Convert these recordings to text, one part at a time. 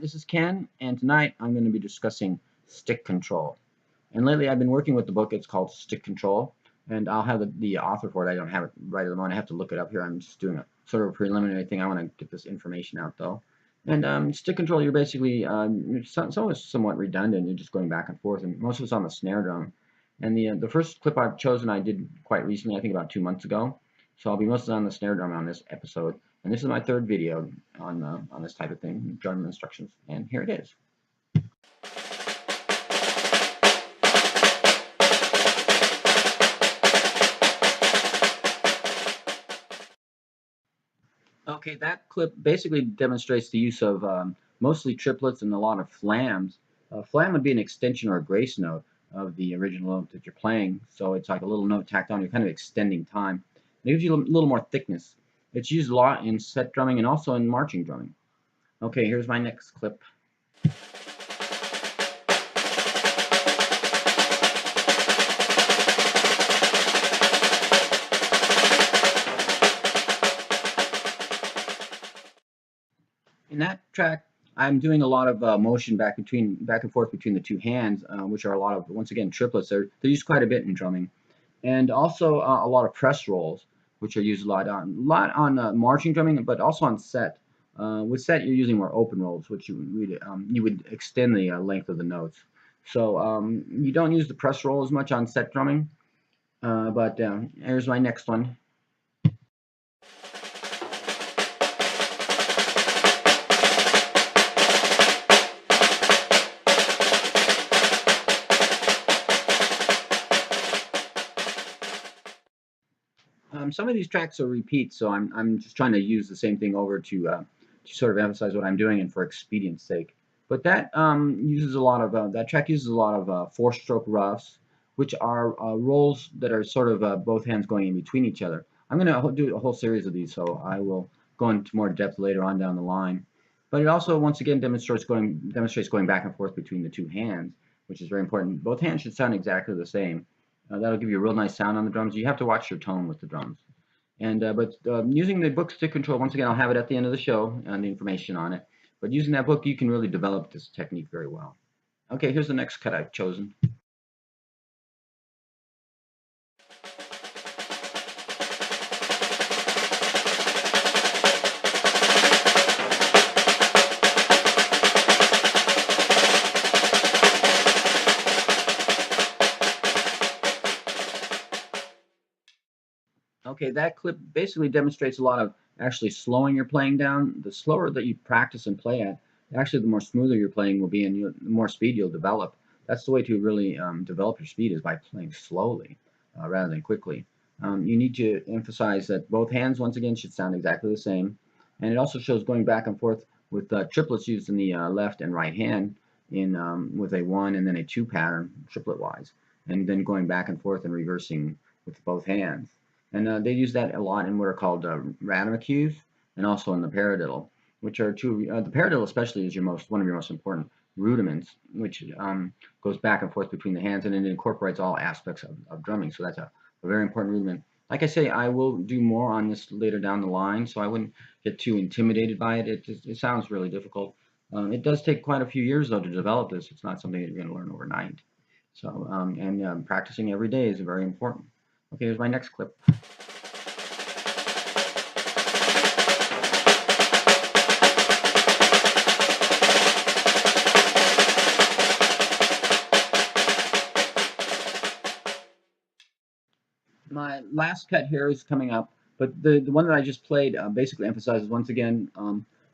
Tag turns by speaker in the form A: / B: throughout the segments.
A: this is Ken, and tonight I'm going to be discussing stick control. And lately I've been working with the book. It's called Stick Control, and I'll have the author for it. I don't have it right at the moment. I have to look it up here. I'm just doing a sort of a preliminary thing. I want to get this information out though. And stick control, you're basically somewhat redundant. You're just going back and forth, and most of it's on the snare drum. And the first clip I've chosen I did quite recently, I think about 2 months ago. So I'll be mostly on the snare drum on this episode. And this is my third video on this type of thing, drum instructions. And here it is. Okay, that clip basically demonstrates the use of mostly triplets and a lot of flams. A flam would be an extension or a grace note of the original note that you're playing. So it's like a little note tacked on. You're kind of extending time. It gives you a little more thickness. It's used a lot in set drumming and also in marching drumming. Okay, here's my next clip. In that track, I'm doing a lot of motion back and forth between the two hands, which are a lot of, once again, triplets. They're used quite a bit in drumming, and also a lot of press rolls, which are used a lot on marching drumming, but also on set. With set, you're using more open rolls, which you would extend the length of the notes. So you don't use the press roll as much on set drumming. But here's my next one. Some of these tracks are repeats, so I'm just trying to use the same thing over to sort of emphasize what I'm doing and for expedience sake. But that uses a lot of that track uses a lot of four-stroke roughs, which are rolls that are sort of both hands going in between each other. I'm going to do a whole series of these, so I will go into more depth later on down the line. But it also, once again, demonstrates going back and forth between the two hands, which is very important. Both hands should sound exactly the same. That'll give you a real nice sound on the drums. You have to watch your tone with the drums. And using the book Stick Control, once again, I'll have it at the end of the show and the information on it. But using that book, you can really develop this technique very well. Okay, here's the next cut I've chosen. Okay, that clip basically demonstrates a lot of actually slowing your playing down. The slower that you practice and play at, actually the more smoother your playing will be and the more speed you'll develop. That's the way to really develop your speed, is by playing slowly rather than quickly. You need to emphasize that both hands, once again, should sound exactly the same. And it also shows going back and forth with triplets used in the left and right hand with a 1 and then a 2 pattern, triplet-wise. And then going back and forth and reversing with both hands. And they use that a lot in what are called rhythmic cues, and also in the paradiddle, which are two. The paradiddle especially is one of your most important rudiments, which goes back and forth between the hands, and it incorporates all aspects of drumming. So that's a very important rudiment. Like I say, I will do more on this later down the line, so I wouldn't get too intimidated by it. It sounds really difficult. It does take quite a few years, though, to develop this. It's not something that you're going to learn overnight. So, practicing every day is very important. Okay, here's my next clip. My last cut here is coming up, but the one that I just played basically emphasizes once again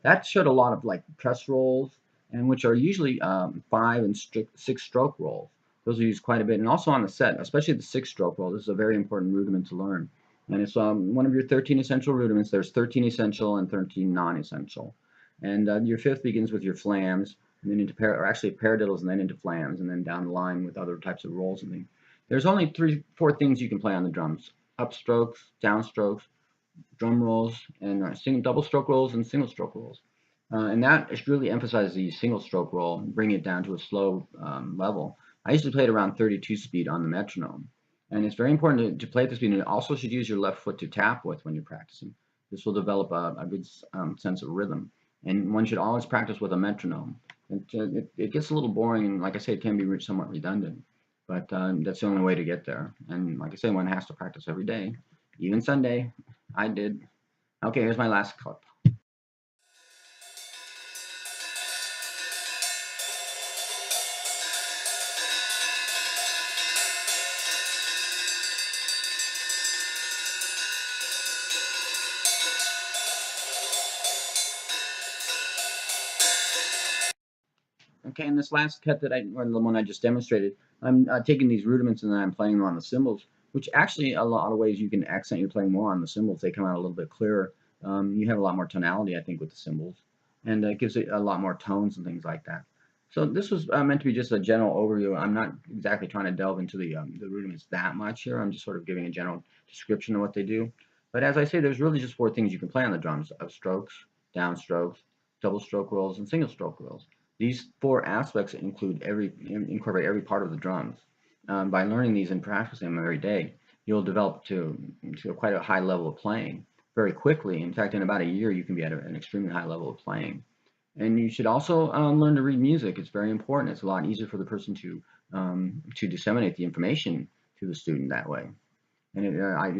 A: that showed a lot of like press rolls, and which are usually 5 and 6 stroke rolls. Those are used quite a bit, and also on the set, especially the 6 stroke roll. This is a very important rudiment to learn, and it's one of your 13 essential rudiments. There's 13 essential and 13 non-essential, and your fifth begins with your flams, and then into paradiddles, and then into flams, and then down the line with other types of rolls and things. There's only 4 things you can play on the drums: upstrokes, downstrokes, drum rolls, and double stroke rolls and single stroke rolls. And that really emphasizes the single stroke roll and bring it down to a slow level. I usually play it around 32 speed on the metronome. And it's very important to play at this speed, and you also should use your left foot to tap with when you're practicing. This will develop a good sense of rhythm. And one should always practice with a metronome. It gets a little boring, and like I say, it can be somewhat redundant, but that's the only way to get there. And like I say, one has to practice every day, even Sunday. I did. Okay, here's my last clip. Okay, in this last cut or the one I just demonstrated, I'm taking these rudiments and then I'm playing them on the cymbals, which actually a lot of ways you can accent your playing more on the cymbals. They come out a little bit clearer. You have a lot more tonality, I think, with the cymbals, and it gives it a lot more tones and things like that. So this was meant to be just a general overview. I'm not exactly trying to delve into the rudiments that much here. I'm just sort of giving a general description of what they do. But as I say, there's really just four things you can play on the drums: upstrokes, downstrokes, double stroke rolls, and single stroke rolls. These four aspects incorporate every part of the drums. By learning these and practicing them every day, you'll develop to quite a high level of playing very quickly. In fact, in about a year, you can be at an extremely high level of playing. And you should also learn to read music. It's very important. It's a lot easier for the person to disseminate the information to the student that way. And I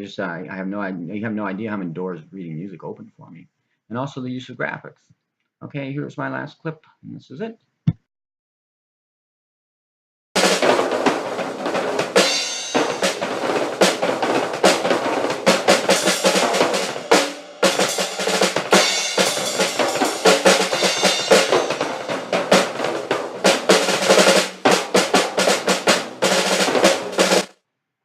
A: have no idea. You have no idea how many doors reading music opened for me. And also the use of graphics. Okay, here's my last clip, and this is it.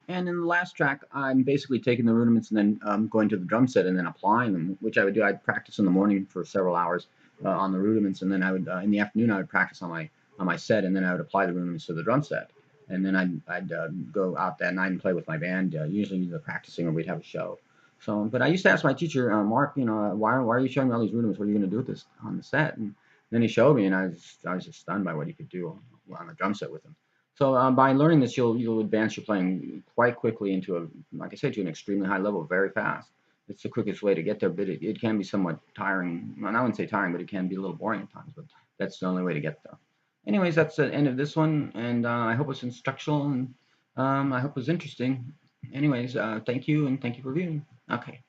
A: And in the last track, I'm basically taking the rudiments and then going to the drum set and then applying them, which I would do. I'd practice in the morning for several hours on the rudiments, and then I would in the afternoon I would practice on my set, and then I would apply the rudiments to the drum set, and then I'd go out that night and play with my band, usually either practicing or we'd have a show. So, but I used to ask my teacher, Mark, why are you showing me all these rudiments? What are you going to do with this on the set? And then he showed me, and I was just stunned by what he could do on the drum set with him. So by learning this, you'll advance your playing quite quickly into like I said, to an extremely high level very fast. It's the quickest way to get there, but it can be somewhat tiring. Well, I wouldn't say tiring, but it can be a little boring at times. But that's the only way to get there. Anyways, that's the end of this one, and I hope it's instructional and I hope it was interesting. Anyways, thank you and thank you for viewing. Okay.